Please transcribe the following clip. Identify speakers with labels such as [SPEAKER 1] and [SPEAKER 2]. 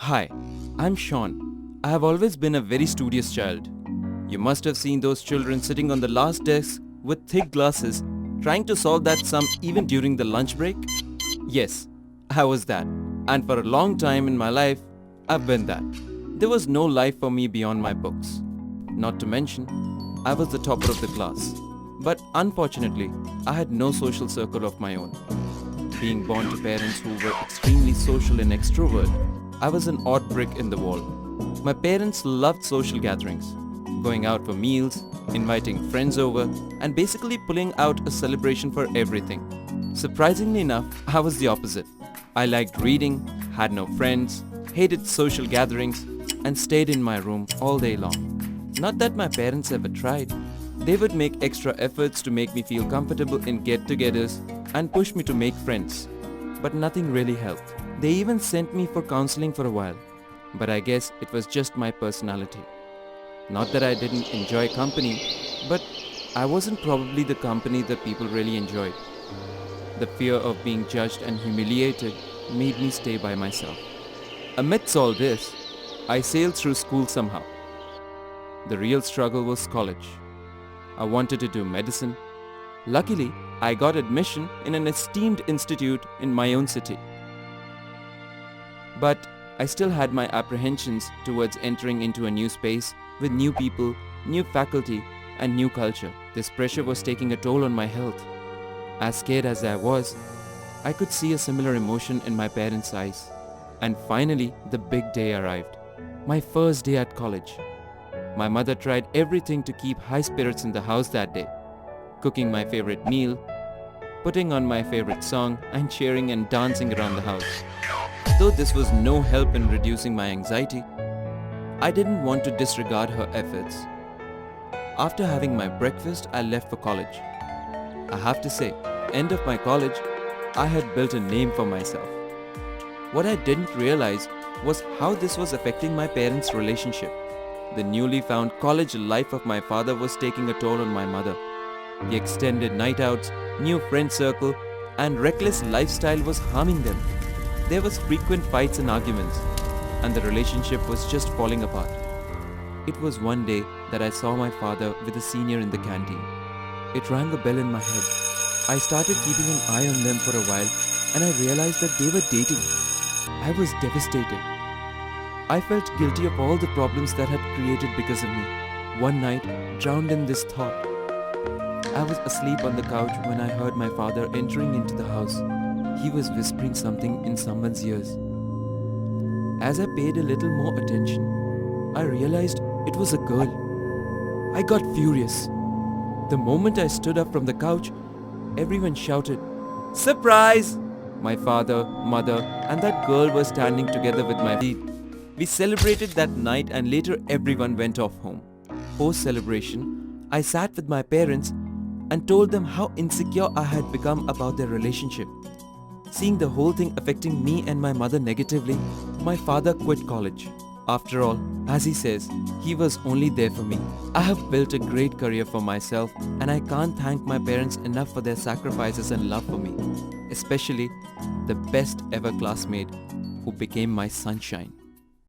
[SPEAKER 1] Hi, I'm Sean. I have always been a very studious child. You must have seen those children sitting on the last desk with thick glasses trying to solve that sum even during the lunch break. Yes, I was that. And for a long time in my life, I've been that. There was no life for me beyond my books. Not to mention, I was the topper of the class. But unfortunately, I had no social circle of my own. Being born to parents who were extremely social and extrovert, I was an odd brick in the wall. My parents loved social gatherings, going out for meals, inviting friends over, and basically pulling out a celebration for everything. Surprisingly enough, I was the opposite. I liked reading, had no friends, hated social gatherings, and stayed in my room all day long. Not that my parents ever tried. They would make extra efforts to make me feel comfortable in get-togethers and push me to make friends. But nothing really helped. They even sent me for counseling for a while. But I guess it was just my personality. Not that I didn't enjoy company, but I wasn't probably the company that people really enjoyed. The fear of being judged and humiliated made me stay by myself. Amidst all this, I sailed through school somehow. The real struggle was college. I wanted to do medicine. Luckily, I got admission in an esteemed institute in my own city. But I still had my apprehensions towards entering into a new space with new people, new faculty, and new culture. This pressure was taking a toll on my health. As scared as I was, I could see a similar emotion in my parents' eyes. And finally, the big day arrived. My first day at college. My mother tried everything to keep high spirits in the house that day. Cooking my favorite meal, putting on my favorite song, and cheering and dancing around the house. Though this was no help in reducing my anxiety, I didn't want to disregard her efforts. After having my breakfast, I left for college. I have to say, end of my college, I had built a name for myself. What I didn't realize was how this was affecting my parents' relationship. The newly found college life of my father was taking a toll on my mother. The extended night outs, new friend circle, and reckless lifestyle was harming them. There was frequent fights and arguments, and the relationship was just falling apart. It was one day that I saw my father with a senior in the canteen. It rang a bell in my head. I started keeping an eye on them for a while, and I realized that they were dating. I was devastated. I felt guilty of all the problems that had created because of me. One night, drowned in this thought. I was asleep on the couch when I heard my father entering into the house. He was whispering something in someone's ears. As I paid a little more attention, I realized it was a girl. I got furious. The moment I stood up from the couch, everyone shouted, "Surprise!" My father, mother, and that girl were standing together with my feet. We celebrated that night and later everyone went off home. Post-celebration, I sat with my parents and told them how insecure I had become about their relationship. Seeing the whole thing affecting me and my mother negatively, my father quit college. After all, as he says, he was only there for me. I have built a great career for myself and I can't thank my parents enough for their sacrifices and love for me. Especially the best ever classmate who became my sunshine.